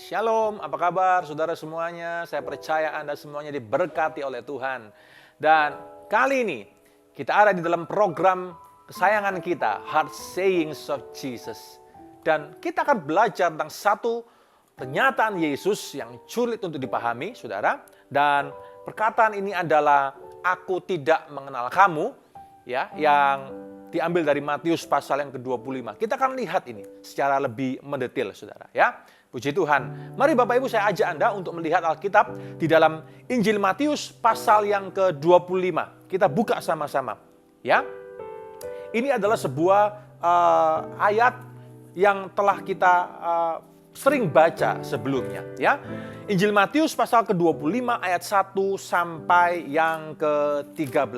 Shalom, apa kabar saudara semuanya? Saya percaya Anda semuanya diberkati oleh Tuhan. Dan kali ini kita ada di dalam program kesayangan kita, Heart Sayings of Jesus. Dan kita akan belajar tentang satu pernyataan Yesus yang sulit untuk dipahami, saudara. Dan perkataan ini adalah, aku tidak mengenal kamu, ya, yang diambil dari Matius pasal yang ke-25. Kita akan lihat ini secara lebih mendetail, saudara, ya. Puji Tuhan. Mari Bapak Ibu saya ajak Anda untuk melihat Alkitab di dalam Injil Matius pasal yang ke-25. Kita buka sama-sama, ya. Ini adalah sebuah ayat yang telah kita sering baca sebelumnya, ya. Injil Matius pasal ke-25 ayat 1 sampai yang ke-13.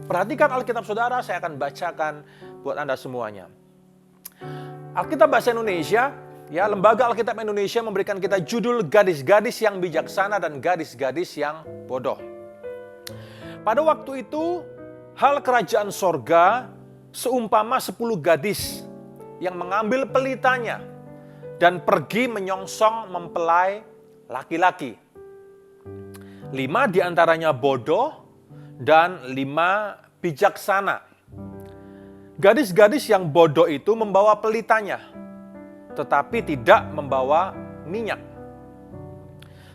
Perhatikan Alkitab saudara, saya akan bacakan buat Anda semuanya. Alkitab bahasa Indonesia, ya, Lembaga Alkitab Indonesia memberikan kita judul gadis-gadis yang bijaksana dan gadis-gadis yang bodoh. Pada waktu itu, hal kerajaan sorga seumpama 10 gadis yang mengambil pelitanya dan pergi menyongsong mempelai laki-laki. 5 diantaranya bodoh dan 5 bijaksana. Gadis-gadis yang bodoh itu membawa pelitanya, tetapi tidak membawa minyak.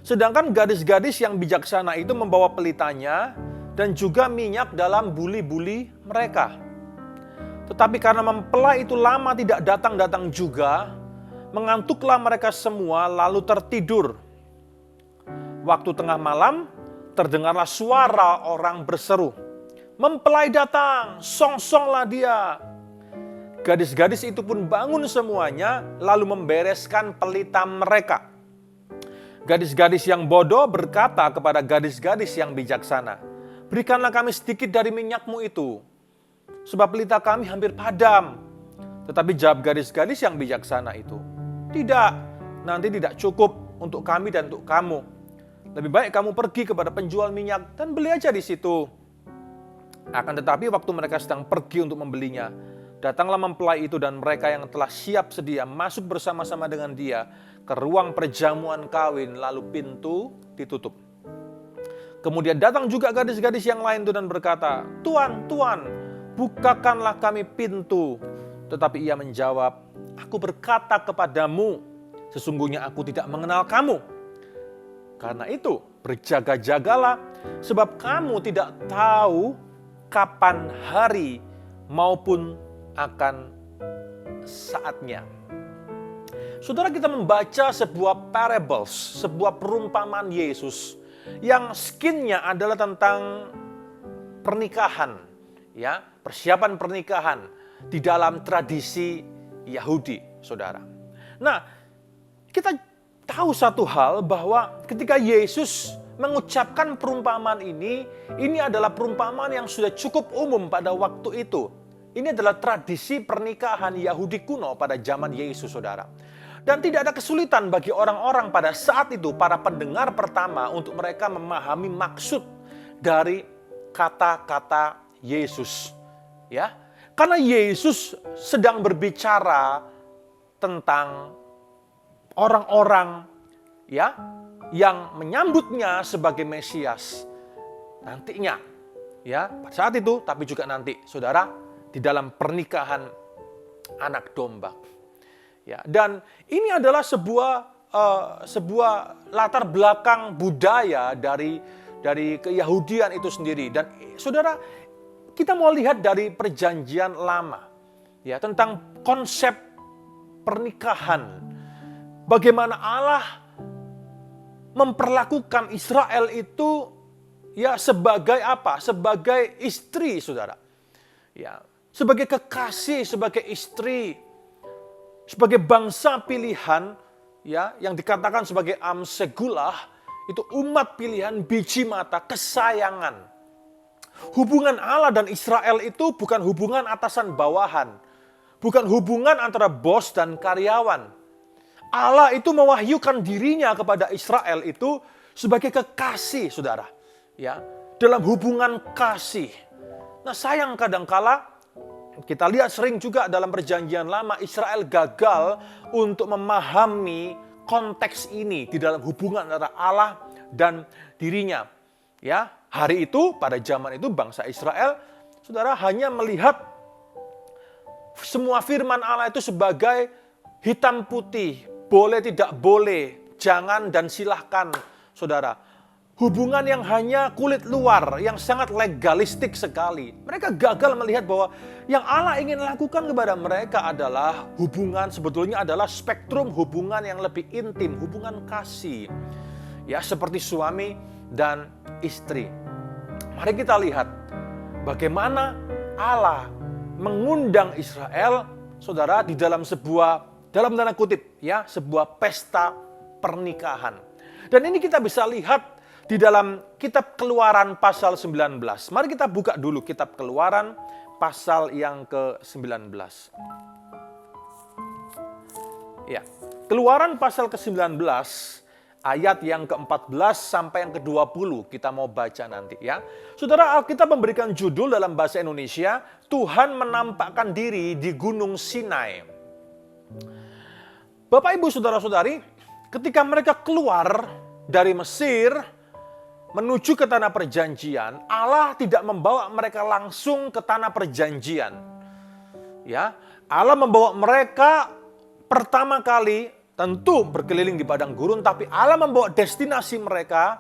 Sedangkan gadis-gadis yang bijaksana itu membawa pelitanya dan juga minyak dalam buli-buli mereka. Tetapi karena mempelai itu lama tidak datang-datang juga, mengantuklah mereka semua lalu tertidur. Waktu tengah malam, terdengarlah suara orang berseru, "Mempelai datang, songsonglah dia." Gadis-gadis itu pun bangun semuanya, lalu membereskan pelita mereka. Gadis-gadis yang bodoh berkata kepada gadis-gadis yang bijaksana, "Berikanlah kami sedikit dari minyakmu itu, sebab pelita kami hampir padam." Tetapi jawab gadis-gadis yang bijaksana itu, "Tidak, nanti tidak cukup untuk kami dan untuk kamu. Lebih baik kamu pergi kepada penjual minyak dan beli aja di situ." Akan tetapi waktu mereka sedang pergi untuk membelinya, datanglah mempelai itu dan mereka yang telah siap sedia masuk bersama-sama dengan dia ke ruang perjamuan kawin, lalu pintu ditutup. Kemudian datang juga gadis-gadis yang lain itu dan berkata, "Tuan, Tuan, bukakanlah kami pintu." Tetapi ia menjawab, "Aku berkata kepadamu, sesungguhnya aku tidak mengenal kamu. Karena itu berjaga-jagalah, sebab kamu tidak tahu kapan hari maupun akan saatnya." Saudara, kita membaca sebuah parables, sebuah perumpamaan Yesus yang skinnya adalah tentang pernikahan, ya, persiapan pernikahan di dalam tradisi Yahudi, saudara. Nah, kita tahu satu hal bahwa ketika Yesus mengucapkan perumpamaan ini adalah perumpamaan yang sudah cukup umum pada waktu itu. Ini adalah tradisi pernikahan Yahudi kuno pada zaman Yesus, saudara. Dan tidak ada kesulitan bagi orang-orang pada saat itu, para pendengar pertama, untuk mereka memahami maksud dari kata-kata Yesus. Ya, karena Yesus sedang berbicara tentang orang-orang, ya, yang menyambutnya sebagai Mesias nantinya, ya, pada saat itu, tapi juga nanti, saudara, di dalam pernikahan anak domba, ya. Dan ini adalah sebuah latar belakang budaya dari Keyahudian itu sendiri. Dan saudara, kita mau lihat dari Perjanjian Lama, ya, tentang konsep pernikahan. Bagaimana Allah memperlakukan Israel itu, ya, sebagai apa? Sebagai istri, saudara. Ya, sebagai kekasih, sebagai istri, sebagai bangsa pilihan, ya, yang dikatakan sebagai Am Segulah, itu umat pilihan, biji mata, kesayangan. Hubungan Allah dan Israel itu bukan hubungan atasan bawahan, bukan hubungan antara bos dan karyawan. Allah itu mewahyukan dirinya kepada Israel itu sebagai kekasih, saudara, ya, dalam hubungan kasih. Nah, sayang kadangkala kita lihat sering juga dalam Perjanjian Lama Israel gagal untuk memahami konteks ini di dalam hubungan antara Allah dan dirinya. Ya, hari itu pada zaman itu bangsa Israel, saudara, hanya melihat semua firman Allah itu sebagai hitam putih, boleh tidak boleh, jangan dan silahkan, saudara. Hubungan yang hanya kulit luar, yang sangat legalistik sekali. Mereka gagal melihat bahwa yang Allah ingin lakukan kepada mereka adalah hubungan, sebetulnya adalah spektrum hubungan yang lebih intim, hubungan kasih. Ya, seperti suami dan istri. Mari kita lihat bagaimana Allah mengundang Israel, saudara, di dalam dalam tanda kutip, ya, sebuah pesta pernikahan. Dan ini kita bisa lihat di dalam kitab Keluaran pasal 19. Mari kita buka dulu kitab Keluaran pasal yang ke-19. Ya, Keluaran pasal ke-19 ayat yang ke-14 sampai yang ke-20 kita mau baca nanti ya. Saudara, Alkitab memberikan judul dalam bahasa Indonesia, Tuhan menampakkan diri di Gunung Sinai. Bapak, Ibu, saudara-saudari, ketika mereka keluar dari Mesir menuju ke tanah perjanjian, Allah tidak membawa mereka langsung ke tanah perjanjian. Ya, Allah membawa mereka pertama kali tentu berkeliling di padang gurun, tapi Allah membawa destinasi mereka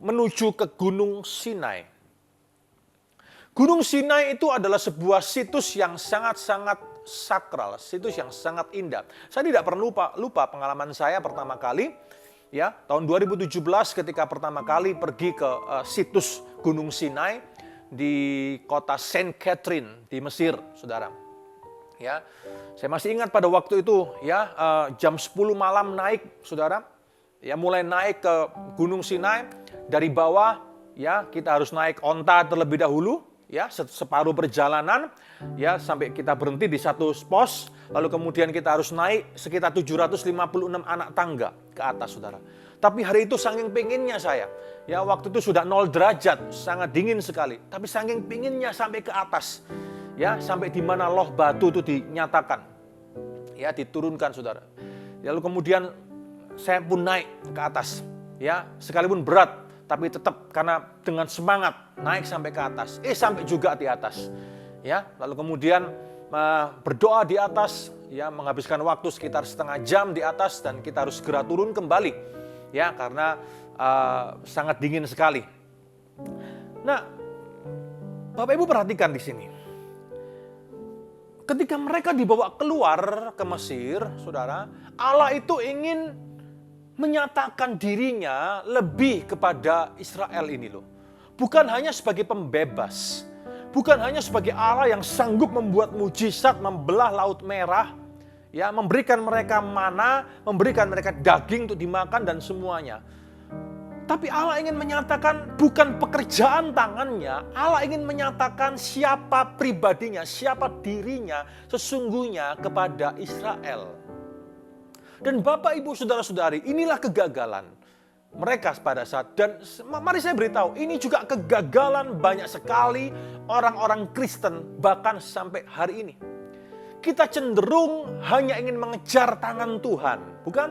menuju ke Gunung Sinai. Gunung Sinai itu adalah sebuah situs yang sangat-sangat sakral, situs yang sangat indah. Saya tidak pernah lupa pengalaman saya pertama kali, ya, tahun 2017 ketika pertama kali pergi ke situs Gunung Sinai di kota Saint Catherine di Mesir, saudara. Ya, saya masih ingat pada waktu itu, ya, jam 10 malam naik, saudara. Ya, mulai naik ke Gunung Sinai dari bawah, ya, kita harus naik onta terlebih dahulu, ya, separuh perjalanan, ya, sampai kita berhenti di satu pos, lalu kemudian kita harus naik sekitar 756 anak tangga ke atas, saudara. Tapi hari itu saking pinginnya saya, ya, waktu itu sudah 0 derajat, sangat dingin sekali, tapi saking pinginnya sampai ke atas, ya, sampai di mana loh batu itu dinyatakan, ya, diturunkan, saudara. Lalu kemudian saya pun naik ke atas, ya, sekalipun berat, tapi tetap karena dengan semangat naik sampai ke atas. Sampai juga di atas. Ya, lalu kemudian berdoa di atas, ya, menghabiskan waktu sekitar setengah jam di atas dan kita harus segera turun kembali. Ya, karena sangat dingin sekali. Nah, Bapak Ibu perhatikan di sini. Ketika mereka dibawa keluar ke Mesir, saudara, Allah itu ingin menyatakan dirinya lebih kepada Israel ini loh. Bukan hanya sebagai pembebas. Bukan hanya sebagai Allah yang sanggup membuat mujizat, membelah Laut Merah, ya, memberikan mereka mana, memberikan mereka daging untuk dimakan dan semuanya. Tapi Allah ingin menyatakan bukan pekerjaan tangannya, Allah ingin menyatakan siapa pribadinya, siapa dirinya sesungguhnya kepada Israel. Dan Bapak, Ibu, saudara-saudari, inilah kegagalan mereka pada saat, dan mari saya beritahu, ini juga kegagalan banyak sekali orang-orang Kristen bahkan sampai hari ini. Kita cenderung hanya ingin mengejar tangan Tuhan, bukan?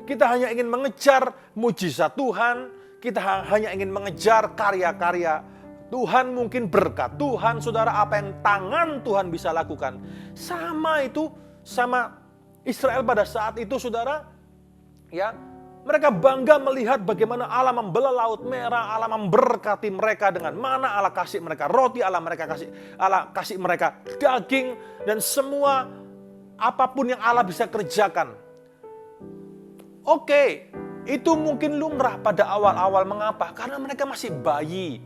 Kita hanya ingin mengejar mujizat Tuhan, kita hanya ingin mengejar karya-karya Tuhan, mungkin berkat Tuhan, saudara, apa yang tangan Tuhan bisa lakukan. Sama itu, sama Israel pada saat itu, saudara, ya, mereka bangga melihat bagaimana Allah membelah Laut Merah, Allah memberkati mereka dengan mana, Allah kasih mereka roti, Allah kasih mereka daging, dan semua apapun yang Allah bisa kerjakan. Oke, itu mungkin lumrah pada awal-awal. Mengapa? Karena mereka masih bayi,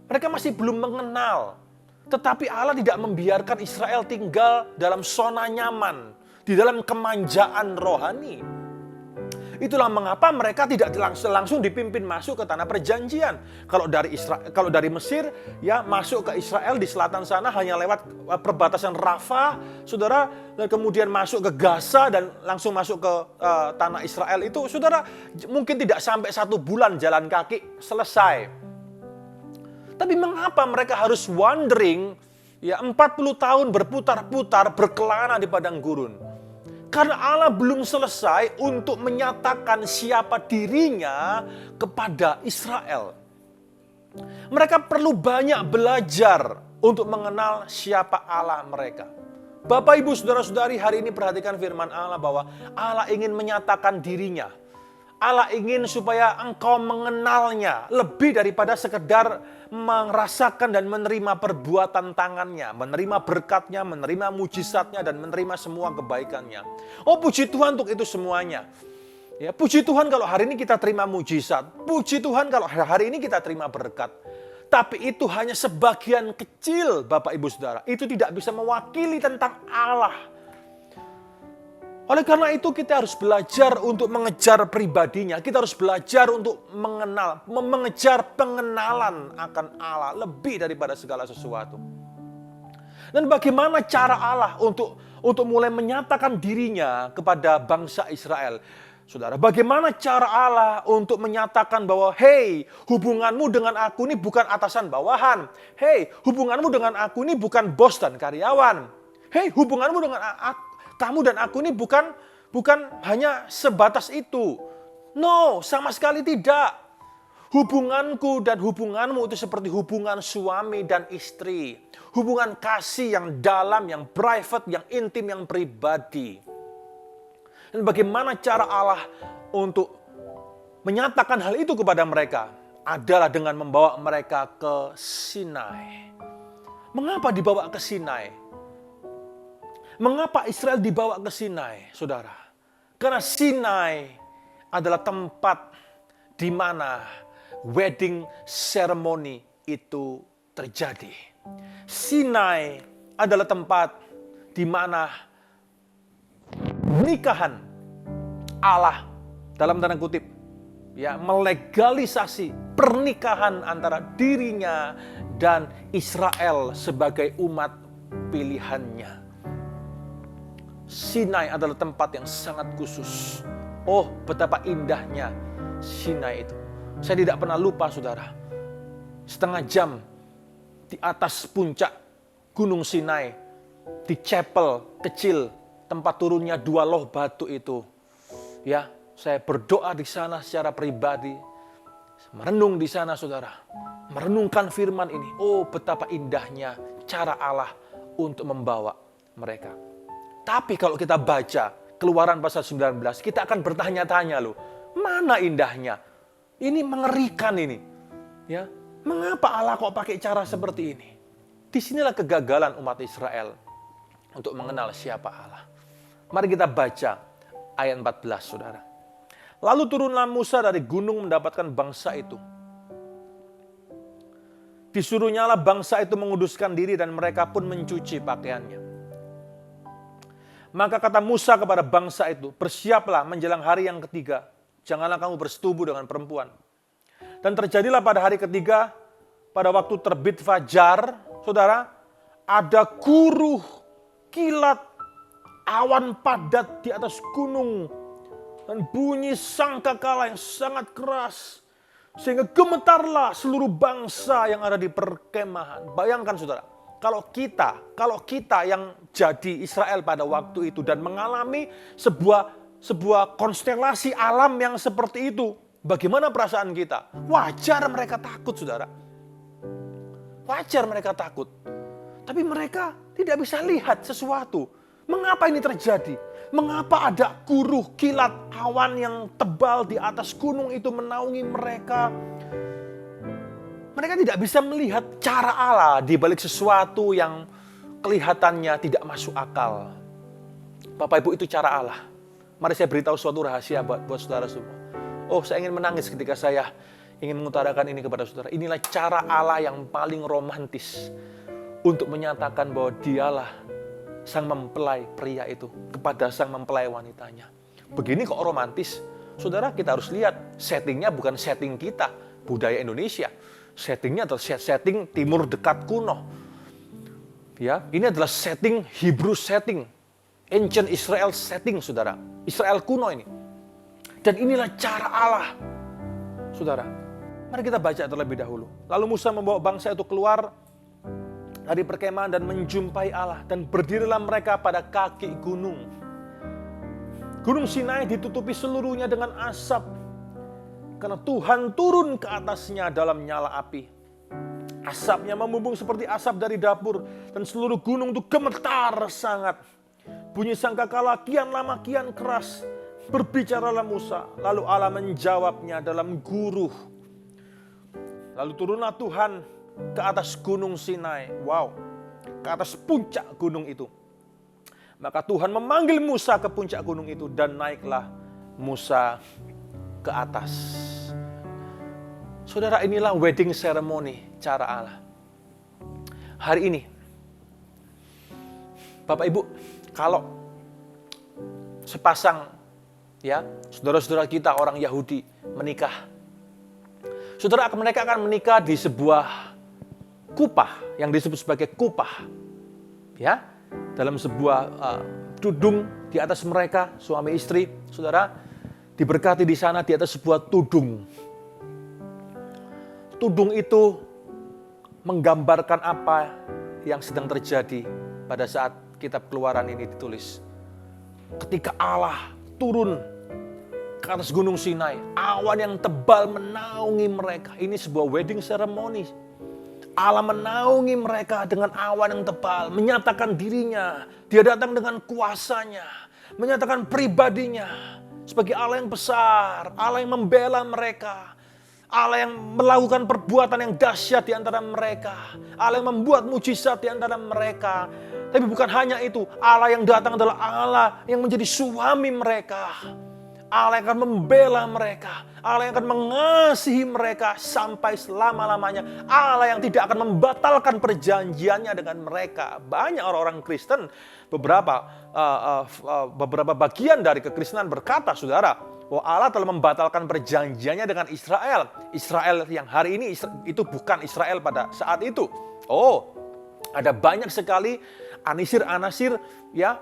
mereka masih belum mengenal. Tetapi Allah tidak membiarkan Israel tinggal dalam zona nyaman, di dalam kemanjaan rohani. Itulah mengapa mereka tidak langsung dipimpin masuk ke tanah perjanjian. Kalau dari Mesir, ya, masuk ke Israel di selatan sana hanya lewat perbatasan Rafah, saudara, dan kemudian masuk ke Gaza dan langsung masuk ke tanah Israel itu, saudara, mungkin tidak sampai 1 bulan jalan kaki selesai. Tapi mengapa mereka harus wandering, ya, 40 tahun berputar-putar berkelana di padang gurun? Karena Allah belum selesai untuk menyatakan siapa dirinya kepada Israel. Mereka perlu banyak belajar untuk mengenal siapa Allah mereka. Bapak, Ibu, Saudara-saudari, hari ini perhatikan firman Allah bahwa Allah ingin menyatakan dirinya. Allah ingin supaya engkau mengenalnya lebih daripada sekedar merasakan dan menerima perbuatan tangannya, menerima berkatnya, menerima mujizatnya, dan menerima semua kebaikannya. Oh, puji Tuhan untuk itu semuanya. Ya, puji Tuhan kalau hari ini kita terima mujizat. Puji Tuhan kalau hari ini kita terima berkat. Tapi itu hanya sebagian kecil, Bapak, Ibu, Saudara. Itu tidak bisa mewakili tentang Allah. Oleh karena itu kita harus belajar untuk mengejar pribadinya. Kita harus belajar untuk mengejar pengenalan akan Allah lebih daripada segala sesuatu. Dan bagaimana cara Allah untuk mulai menyatakan dirinya kepada bangsa Israel? Saudara, bagaimana cara Allah untuk menyatakan bahwa, hey, hubunganmu dengan aku ini bukan atasan bawahan. Hey, hubunganmu dengan aku ini bukan bos dan karyawan. Hey, hubunganmu dengan kamu dan aku ini bukan hanya sebatas itu. No, sama sekali tidak. Hubunganku dan hubunganmu itu seperti hubungan suami dan istri. Hubungan kasih yang dalam, yang private, yang intim, yang pribadi. Dan bagaimana cara Allah untuk menyatakan hal itu kepada mereka? Adalah dengan membawa mereka ke Sinai. Mengapa dibawa ke Sinai? Mengapa Israel dibawa ke Sinai, saudara? Karena Sinai adalah tempat di mana wedding ceremony itu terjadi. Sinai adalah tempat di mana nikahan Allah, dalam tanda kutip, ya, melegalisasi pernikahan antara dirinya dan Israel sebagai umat pilihannya. Sinai adalah tempat yang sangat khusus. Oh, betapa indahnya Sinai itu. Saya tidak pernah lupa, saudara. Setengah jam di atas puncak Gunung Sinai, di chapel kecil, tempat turunnya 2 loh batu itu. Ya, saya berdoa di sana secara pribadi. Merenung di sana, saudara. Merenungkan firman ini. Oh, betapa indahnya cara Allah untuk membawa mereka. Tapi kalau kita baca Keluaran pasal 19, kita akan bertanya-tanya loh, mana indahnya? Ini mengerikan ini. Ya, mengapa Allah kok pakai cara seperti ini? Disinilah kegagalan umat Israel untuk mengenal siapa Allah. Mari kita baca ayat 14, saudara. Lalu turunlah Musa dari gunung mendapatkan bangsa itu. Disuruhnyalah bangsa itu menguduskan diri dan mereka pun mencuci pakaiannya. Maka kata Musa kepada bangsa itu, bersiaplah menjelang hari yang ketiga. Janganlah kamu bersetubuh dengan perempuan. Dan terjadilah pada hari ketiga, pada waktu terbit fajar, saudara, ada guruh, kilat, awan padat di atas gunung. Dan bunyi sangkakala yang sangat keras. Sehingga gemetarlah seluruh bangsa yang ada di perkemahan. Bayangkan, saudara. Kalau kita yang jadi Israel pada waktu itu dan mengalami sebuah konstelasi alam yang seperti itu, bagaimana perasaan kita? Wajar mereka takut, saudara. Wajar mereka takut. Tapi mereka tidak bisa lihat sesuatu. Mengapa ini terjadi? Mengapa ada guruh kilat awan yang tebal di atas gunung itu menaungi mereka? Mereka tidak bisa melihat cara Allah di balik sesuatu yang kelihatannya tidak masuk akal. Bapak Ibu, itu cara Allah. Mari saya beritahu suatu rahasia buat saudara semua. Oh, saya ingin menangis ketika saya ingin mengutarakan ini kepada saudara. Inilah cara Allah yang paling romantis untuk menyatakan bahwa dialah sang mempelai pria itu kepada sang mempelai wanitanya. Begini kok romantis. Saudara, kita harus lihat settingnya bukan setting kita, budaya Indonesia. Settingnya adalah setting Timur Dekat kuno. Ya, ini adalah setting Hebrew setting, ancient Israel setting, saudara. Israel kuno ini. Dan inilah cara Allah, saudara. Mari kita baca terlebih dahulu. Lalu Musa membawa bangsa itu keluar dari perkemahan dan menjumpai Allah. Dan berdirilah mereka pada kaki gunung. Gunung Sinai ditutupi seluruhnya dengan asap. Karena Tuhan turun ke atasnya dalam nyala api. Asapnya membumbung seperti asap dari dapur. Dan seluruh gunung itu gemetar sangat. Bunyi sangkakala kian lama kian keras. Berbicaralah Musa. Lalu Allah menjawabnya dalam guruh. Lalu turunlah Tuhan ke atas gunung Sinai. Wow, ke atas puncak gunung itu. Maka Tuhan memanggil Musa ke puncak gunung itu. Dan naiklah Musa ke atas. Saudara, inilah wedding ceremony cara Allah. Hari ini, Bapak Ibu, kalau sepasang saudara-saudara kita orang Yahudi menikah, saudara, mereka akan menikah di sebuah kupah yang disebut sebagai kupah. Ya, dalam sebuah tudung di atas mereka, suami istri, saudara, diberkati di sana di atas sebuah tudung. Tudung itu menggambarkan apa yang sedang terjadi pada saat kitab Keluaran ini ditulis. Ketika Allah turun ke atas gunung Sinai, awan yang tebal menaungi mereka. Ini sebuah wedding ceremony. Allah menaungi mereka dengan awan yang tebal, menyatakan dirinya. Dia datang dengan kuasanya, menyatakan pribadinya sebagai Allah yang besar, Allah yang membela mereka. Allah yang melakukan perbuatan yang dahsyat di antara mereka. Allah yang membuat mujizat di antara mereka. Tapi bukan hanya itu. Allah yang datang adalah Allah yang menjadi suami mereka. Allah yang akan membela mereka. Allah yang akan mengasihi mereka sampai selama-lamanya. Allah yang tidak akan membatalkan perjanjiannya dengan mereka. Banyak orang-orang Kristen, beberapa bagian dari kekristenan berkata, saudara, bahwa Allah telah membatalkan perjanjiannya dengan Israel. Israel yang hari ini itu bukan Israel pada saat itu. Oh, ada banyak sekali anasir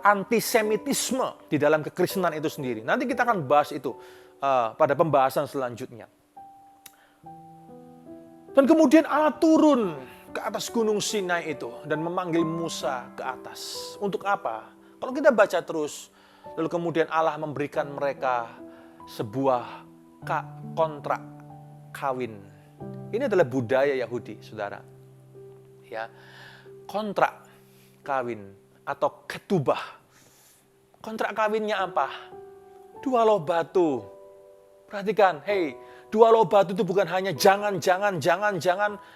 antisemitisme di dalam kekristenan itu sendiri. Nanti kita akan bahas itu pada pembahasan selanjutnya. Dan kemudian Allah turun ke atas gunung Sinai itu dan memanggil Musa ke atas. Untuk apa? Kalau kita baca terus, lalu kemudian Allah memberikan mereka sebuah kontrak kawin. Ini adalah budaya Yahudi, saudara. Ya, kontrak kawin atau ketubah. Kontrak kawinnya apa? 2 loh batu. Perhatikan, dua loh batu itu bukan hanya jangan.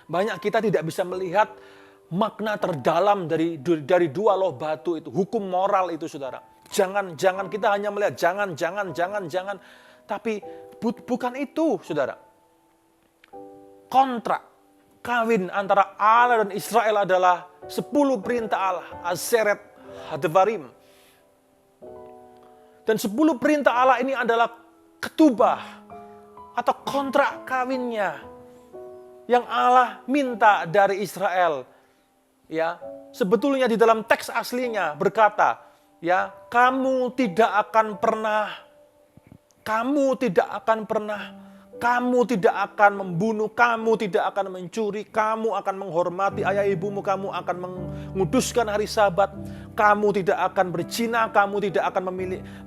Banyak kita tidak bisa melihat makna terdalam dari 2 loh batu itu. Hukum moral itu, saudara. Jangan kita hanya melihat jangan. Tapi bukan itu, saudara. Kontrak kawin antara Allah dan Israel adalah 10 perintah Allah. Azeret Hadvarim. Dan 10 perintah Allah ini adalah ketubah atau kontrak kawinnya yang Allah minta dari Israel. Ya, sebetulnya di dalam teks aslinya berkata, kamu tidak akan membunuh, kamu tidak akan mencuri, kamu akan menghormati ayah ibumu, kamu akan menguduskan hari Sabat, kamu tidak akan berzina, kamu tidak akan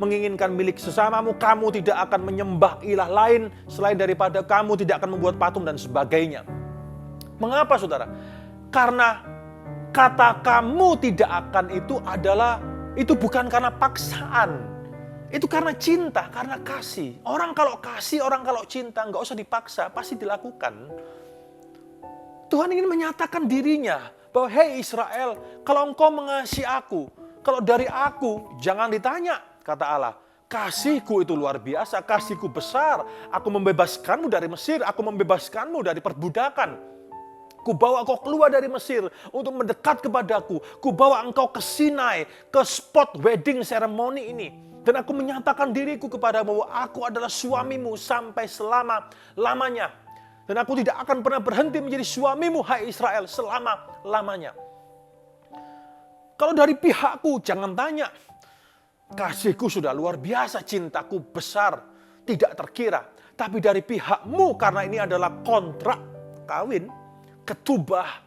menginginkan milik sesamamu, kamu tidak akan menyembah ilah lain selain daripada kamu, tidak akan membuat patung dan sebagainya. Mengapa, saudara? Karena kata kamu tidak akan itu bukan karena paksaan. Itu karena cinta, karena kasih. Orang kalau kasih, orang kalau cinta, nggak usah dipaksa, pasti dilakukan. Tuhan ingin menyatakan dirinya, bahwa hei Israel, kalau engkau mengasihi aku, kalau dari aku, jangan ditanya, kata Allah. Kasihku itu luar biasa, kasihku besar. Aku membebaskanmu dari Mesir, aku membebaskanmu dari perbudakan. Kubawa engkau keluar dari Mesir untuk mendekat kepadaku. Kubawa engkau ke Sinai, ke spot wedding ceremony ini. Dan aku menyatakan diriku kepadamu bahwa aku adalah suamimu sampai selama-lamanya. Dan aku tidak akan pernah berhenti menjadi suamimu, hai Israel, selama-lamanya. Kalau dari pihakku, jangan tanya. Kasihku sudah luar biasa, cintaku besar, tidak terkira. Tapi dari pihakmu, karena ini adalah kontrak kawin, ketubah,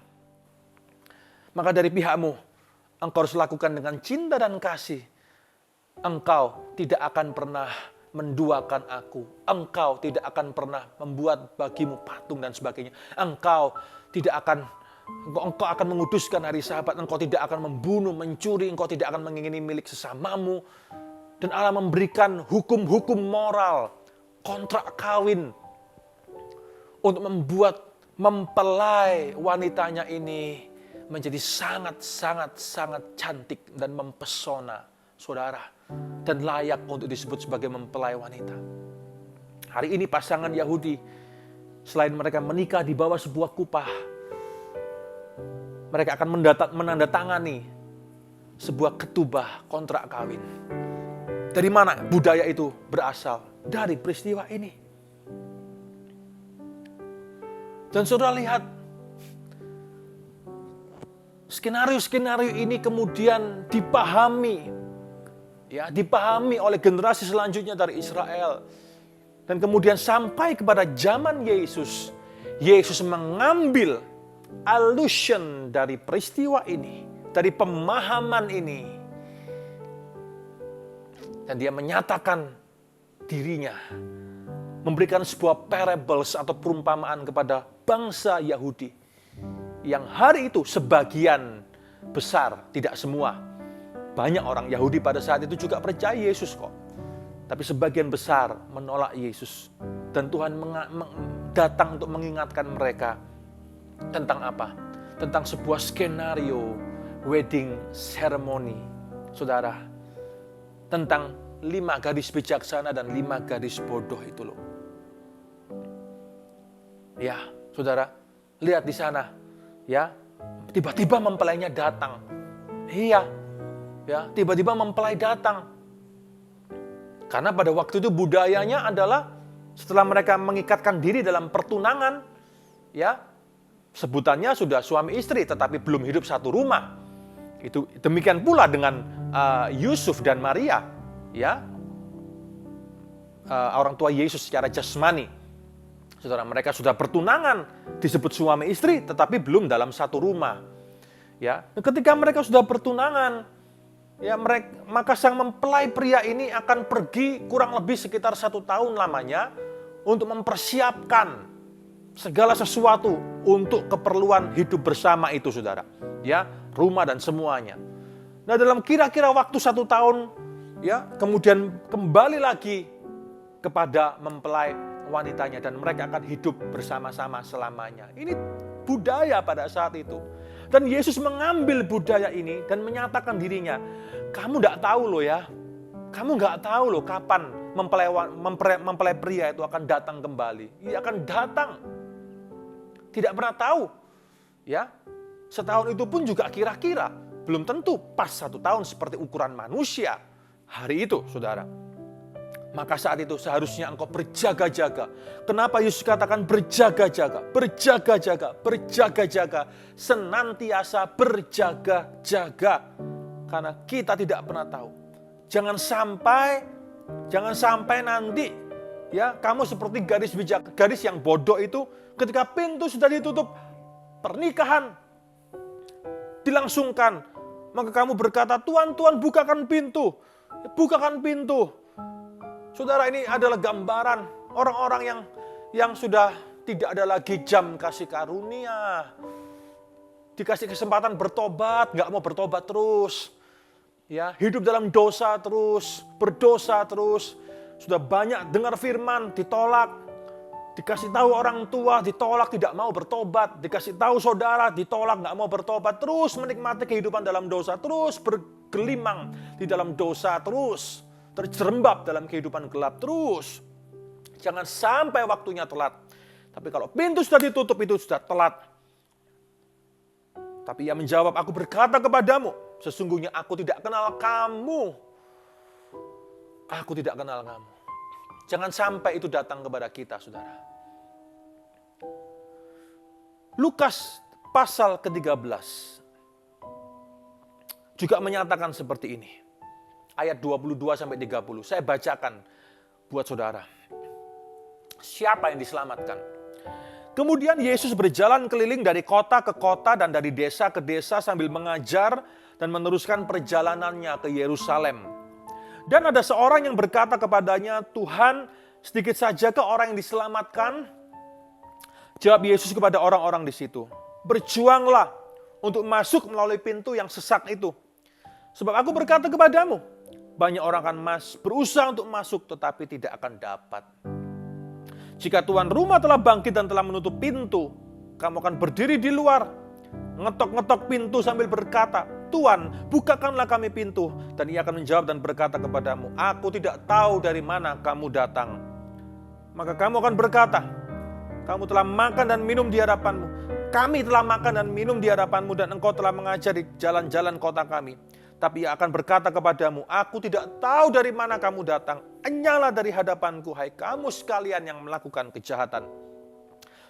maka dari pihakmu, engkau harus lakukan dengan cinta dan kasih. engkau tidak akan pernah menduakan aku. Engkau tidak akan pernah membuat bagimu patung dan sebagainya. Engkau akan menguduskan hari Sabat. Engkau tidak akan membunuh, mencuri. Engkau tidak akan mengingini milik sesamamu. Dan Allah memberikan hukum-hukum moral, kontrak kawin untuk membuat mempelai wanitanya ini menjadi sangat cantik dan mempesona, saudara, dan layak untuk disebut sebagai mempelai wanita. Hari ini pasangan Yahudi, selain mereka menikah di bawah sebuah kupah, mereka akan menandatangani sebuah ketubah kontrak kawin. Dari mana budaya itu berasal? Dari peristiwa ini. Dan saudara lihat, skenario-skenario ini kemudian dipahami oleh generasi selanjutnya dari Israel. Dan kemudian sampai kepada zaman Yesus. Yesus mengambil allusion dari peristiwa ini, dari pemahaman ini. Dan dia menyatakan dirinya, memberikan sebuah parables atau perumpamaan kepada bangsa Yahudi. Yang hari itu sebagian besar, tidak semua. Banyak orang Yahudi pada saat itu juga percaya Yesus kok. Tapi sebagian besar menolak Yesus. Dan Tuhan datang untuk mengingatkan mereka tentang apa? Tentang sebuah skenario wedding ceremony. Saudara, tentang 5 gadis bijaksana dan 5 gadis bodoh itu loh. Ya, saudara, lihat di sana. Ya, tiba-tiba mempelainya datang. Iya, ya, tiba-tiba mempelai datang. Karena pada waktu itu budayanya adalah setelah mereka mengikatkan diri dalam pertunangan, ya, sebutannya sudah suami istri, tetapi belum hidup satu rumah. Itu demikian pula dengan Yusuf dan Maria, ya, orang tua Yesus secara jasmani. Saudara, mereka sudah bertunangan, disebut suami istri, tetapi belum dalam satu rumah. Ya, ketika mereka sudah bertunangan, ya, maka sang mempelai pria ini akan pergi kurang lebih sekitar 1 tahun lamanya untuk mempersiapkan segala sesuatu untuk keperluan hidup bersama itu, saudara. Ya, rumah dan semuanya. Nah, dalam kira-kira waktu 1 tahun, ya, kemudian kembali lagi kepada mempelai wanitanya dan mereka akan hidup bersama-sama selamanya. Ini budaya pada saat itu. Dan Yesus mengambil budaya ini dan menyatakan dirinya, kamu tidak tahu loh ya, kamu nggak tahu loh kapan mempelai pria itu akan datang kembali. Ia akan datang. Tidak pernah tahu. Ya, setahun itu pun juga kira-kira belum tentu pas 1 tahun seperti ukuran manusia hari itu, saudara. Maka saat itu seharusnya engkau berjaga-jaga. Kenapa Yesus katakan berjaga-jaga? Berjaga-jaga, berjaga-jaga. Senantiasa berjaga-jaga. Karena kita tidak pernah tahu. Jangan sampai nanti ya kamu seperti gadis yang bodoh itu ketika pintu sudah ditutup, pernikahan dilangsungkan. Maka kamu berkata, Tuhan, Tuhan bukakan pintu. Bukakan pintu. Saudara, ini adalah gambaran orang-orang yang sudah tidak ada lagi jam kasih karunia. Dikasih kesempatan bertobat, nggak mau bertobat terus. Ya, hidup dalam dosa terus, berdosa terus. Sudah banyak dengar firman, ditolak. Dikasih tahu orang tua, ditolak, tidak mau bertobat. Dikasih tahu saudara, ditolak, nggak mau bertobat. Terus menikmati kehidupan dalam dosa, terus bergelimang di dalam dosa, terus terjerembab dalam kehidupan gelap terus. Jangan sampai waktunya telat. Tapi kalau pintu sudah ditutup itu sudah telat. Tapi ia menjawab, aku berkata kepadamu, sesungguhnya aku tidak kenal kamu. Aku tidak kenal kamu. Jangan sampai itu datang kepada kita, saudara. Lukas pasal ke-13 juga menyatakan seperti ini. Ayat 22-30. Saya bacakan buat saudara. Siapa yang diselamatkan? Kemudian Yesus berjalan keliling dari kota ke kota dan dari desa ke desa sambil mengajar dan meneruskan perjalanannya ke Yerusalem. Dan ada seorang yang berkata kepadanya, Tuhan, sedikit sajakah orang yang diselamatkan? Jawab Yesus kepada orang-orang di situ, berjuanglah untuk masuk melalui pintu yang sesak itu. Sebab aku berkata kepadamu, banyak orang akan berusaha untuk masuk tetapi tidak akan dapat. Jika tuan rumah telah bangkit dan telah menutup pintu, kamu akan berdiri di luar, ngetok-ngetok pintu sambil berkata, Tuan, bukakanlah kami pintu. Dan ia akan menjawab dan berkata kepadamu, aku tidak tahu dari mana kamu datang. Maka kamu akan berkata, kamu telah makan dan minum di hadapanmu. Kami telah makan dan minum di hadapanmu dan engkau telah mengajar di jalan-jalan kota kami. Tapi ia akan berkata kepadamu, aku tidak tahu dari mana kamu datang. Enyahlah dari hadapanku, hai kamu sekalian yang melakukan kejahatan.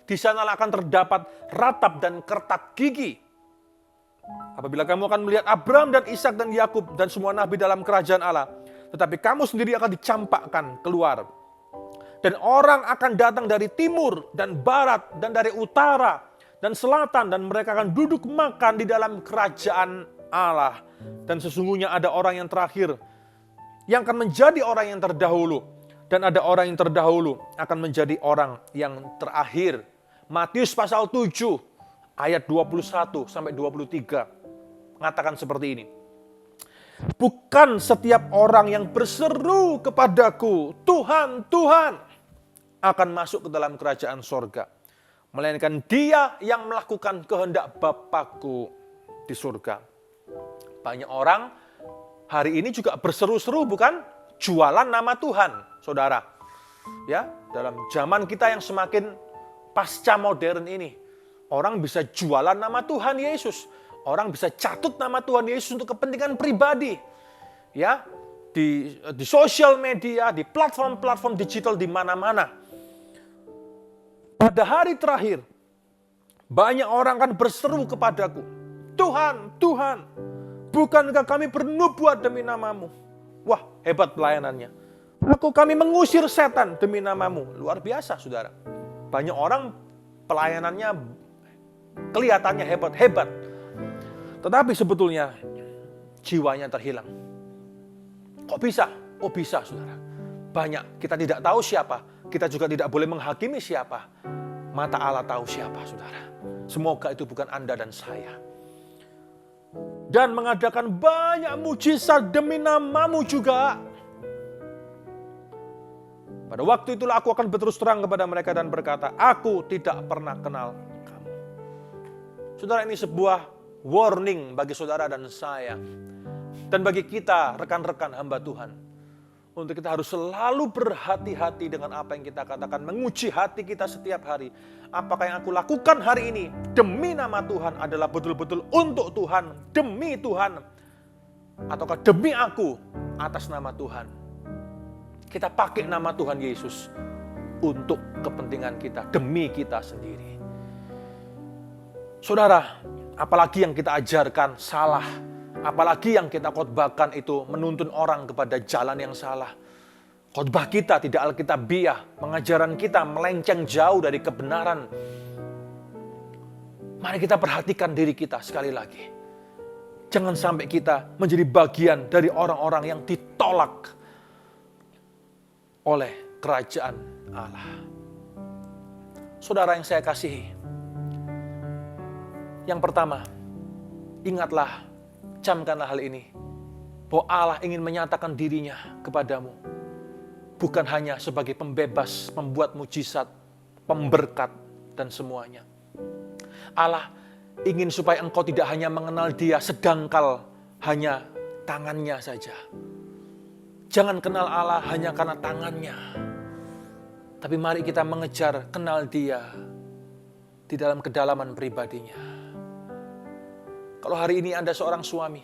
Di sanalah akan terdapat ratap dan kertak gigi. Apabila kamu akan melihat Abraham dan Ishak dan Yakub dan semua nabi dalam kerajaan Allah. Tetapi kamu sendiri akan dicampakkan keluar. Dan orang akan datang dari timur dan barat dan dari utara dan selatan. Dan mereka akan duduk makan di dalam kerajaan Allah. Dan sesungguhnya ada orang yang terakhir yang akan menjadi orang yang terdahulu. Dan ada orang yang terdahulu akan menjadi orang yang terakhir. Matius pasal 7 ayat 21 sampai 23 mengatakan seperti ini. Bukan setiap orang yang berseru kepadaku, Tuhan, Tuhan, akan masuk ke dalam kerajaan sorga. Melainkan dia yang melakukan kehendak Bapakku di surga. Banyak orang hari ini juga berseru-seru, bukan? Jualan nama Tuhan, saudara. Ya, dalam zaman kita yang semakin pasca modern ini, orang bisa jualan nama Tuhan Yesus. Orang bisa catut nama Tuhan Yesus untuk kepentingan pribadi. Ya, di sosial media, di platform-platform digital di mana-mana. Pada hari terakhir, banyak orang akan berseru kepadaku, Tuhan, Tuhan, bukankah kami bernubuat demi namamu? Wah, hebat pelayanannya. Kami mengusir setan demi namamu. Luar biasa, saudara. Banyak orang pelayanannya kelihatannya hebat-hebat. Tetapi sebetulnya jiwanya terhilang. Kok bisa? Oh bisa, saudara. Banyak, kita tidak tahu siapa. Kita juga tidak boleh menghakimi siapa. Mata Allah tahu siapa, saudara. Semoga itu bukan Anda dan saya. Dan mengadakan banyak mujizat demi namamu juga. Pada waktu itulah aku akan berterus terang kepada mereka dan berkata, aku tidak pernah kenal kamu. Saudara, ini sebuah warning bagi saudara dan saya. Dan bagi kita, rekan-rekan hamba Tuhan. Untuk kita harus selalu berhati-hati dengan apa yang kita katakan. Menguji hati kita setiap hari. Apakah yang aku lakukan hari ini demi nama Tuhan adalah betul-betul untuk Tuhan, demi Tuhan. Ataukah demi aku atas nama Tuhan. Kita pakai nama Tuhan Yesus untuk kepentingan kita, demi kita sendiri. Saudara, apalagi yang kita ajarkan salah, apalagi yang kita khotbahkan itu menuntun orang kepada jalan yang salah. Khotbah kita tidak alkitabiah, pengajaran kita melenceng jauh dari kebenaran. Mari kita perhatikan diri kita sekali lagi. Jangan sampai kita menjadi bagian dari orang-orang yang ditolak oleh kerajaan Allah. Saudara yang saya kasihi, yang pertama, ingatlah, camkanlah hal ini, bahwa Allah ingin menyatakan dirinya kepadamu, bukan hanya sebagai pembebas, pembuat mujizat, pemberkat, dan semuanya. Allah ingin supaya engkau tidak hanya mengenal Dia sedangkal hanya tangannya saja. Jangan kenal Allah hanya karena tangannya. Tapi mari kita mengejar kenal Dia di dalam kedalaman pribadinya. Kalau hari ini Anda seorang suami,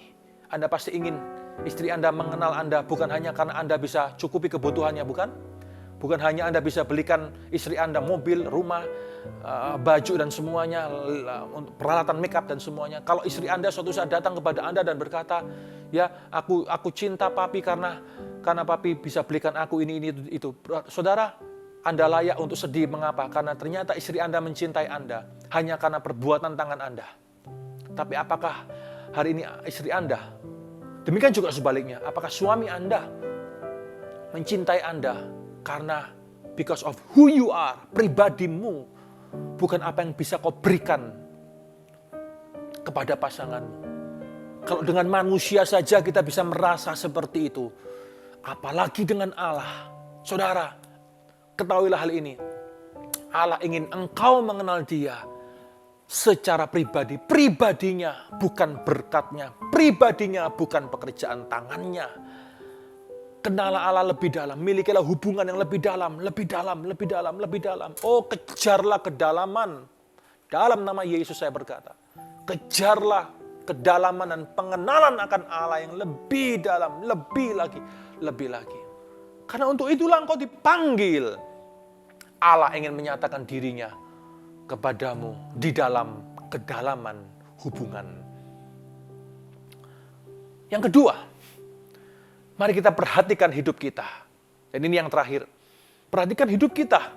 Anda pasti ingin istri Anda mengenal Anda bukan hanya karena Anda bisa cukupi kebutuhannya, bukan? Bukan hanya Anda bisa belikan istri Anda mobil, rumah, baju dan semuanya, peralatan make up dan semuanya. Kalau istri Anda suatu saat datang kepada Anda dan berkata, ya aku cinta papi karena papi bisa belikan aku ini itu. Saudara, Anda layak untuk sedih. Mengapa? Karena ternyata istri Anda mencintai Anda hanya karena perbuatan tangan Anda. Tapi apakah hari ini istri Anda, demikian juga sebaliknya, apakah suami Anda mencintai Anda karena because of who you are, pribadimu, bukan apa yang bisa kau berikan kepada pasanganmu. Kalau dengan manusia saja kita bisa merasa seperti itu, apalagi dengan Allah. Saudara, ketahuilah hal ini. Allah ingin engkau mengenal Dia secara pribadi. Pribadinya bukan berkatnya. Pribadinya bukan pekerjaan tangannya. Kenalah Allah lebih dalam. Milikilah hubungan yang lebih dalam. Lebih dalam, lebih dalam, lebih dalam. Oh, kejarlah kedalaman. Dalam nama Yesus saya berkata. Kejarlah kedalaman dan pengenalan akan Allah yang lebih dalam. Lebih lagi, lebih lagi. Karena untuk itulah engkau dipanggil. Allah ingin menyatakan dirinya kepadamu di dalam kedalaman hubungan. Yang kedua, mari kita perhatikan hidup kita. Dan ini yang terakhir. Perhatikan hidup kita.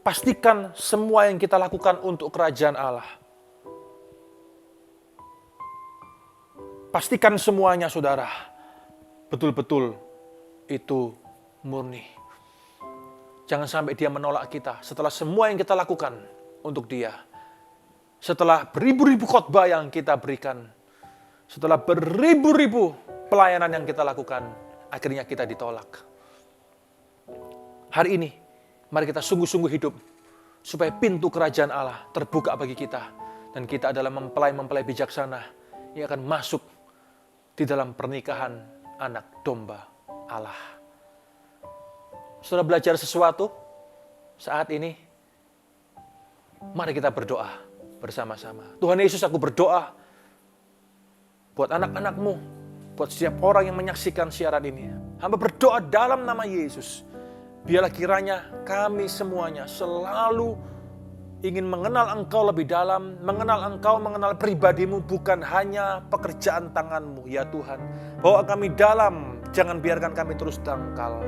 Pastikan semua yang kita lakukan untuk kerajaan Allah. Pastikan semuanya, saudara, betul-betul itu murni. Jangan sampai Dia menolak kita setelah semua yang kita lakukan untuk Dia. Setelah beribu-ribu khotbah yang kita berikan. Setelah beribu-ribu pelayanan yang kita lakukan. Akhirnya kita ditolak. Hari ini, mari kita sungguh-sungguh hidup. Supaya pintu kerajaan Allah terbuka bagi kita. Dan kita adalah mempelai-mempelai bijaksana yang akan masuk di dalam pernikahan anak domba Allah. Sudah belajar sesuatu saat ini? Mari kita berdoa bersama-sama. Tuhan Yesus, aku berdoa buat anak-anak-Mu, buat setiap orang yang menyaksikan siaran ini. Hamba berdoa dalam nama Yesus. Biarlah kiranya kami semuanya selalu ingin mengenal Engkau lebih dalam, mengenal Engkau, mengenal pribadimu, bukan hanya pekerjaan tanganmu, ya Tuhan. Bawa kami dalam, jangan biarkan kami terus dangkal.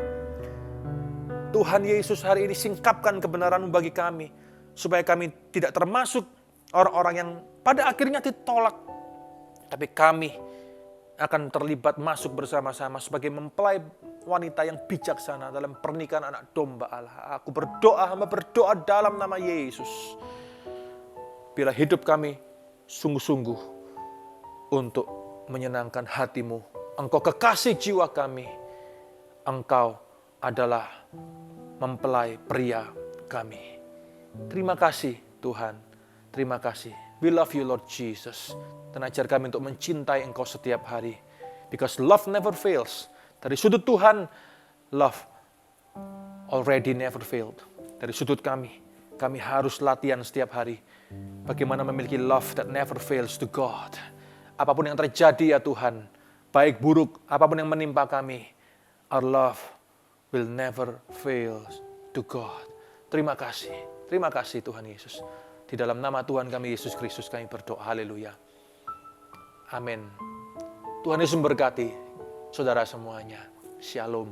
Tuhan Yesus, hari ini singkapkan kebenaran-Mu bagi kami, supaya kami tidak termasuk orang-orang yang pada akhirnya ditolak. Tapi kami akan terlibat masuk bersama-sama sebagai mempelai wanita yang bijaksana dalam pernikahan anak domba Allah. Aku berdoa, hamba berdoa dalam nama Yesus. Bila hidup kami sungguh-sungguh untuk menyenangkan hati-Mu. Engkau kekasih jiwa kami. Engkau adalah mempelai pria kami. Terima kasih Tuhan. Terima kasih. We love you Lord Jesus. Dan ajar kami untuk mencintai Engkau setiap hari. Because love never fails. Dari sudut Tuhan, love already never failed. Dari sudut kami harus latihan setiap hari. Bagaimana memiliki love that never fails to God. Apapun yang terjadi ya Tuhan, baik buruk, apapun yang menimpa kami, our love will never fail to God. Terima kasih Tuhan Yesus. Di dalam nama Tuhan kami Yesus Kristus kami berdoa. Haleluya. Amin. Tuhan Yesus memberkati saudara semuanya. Shalom.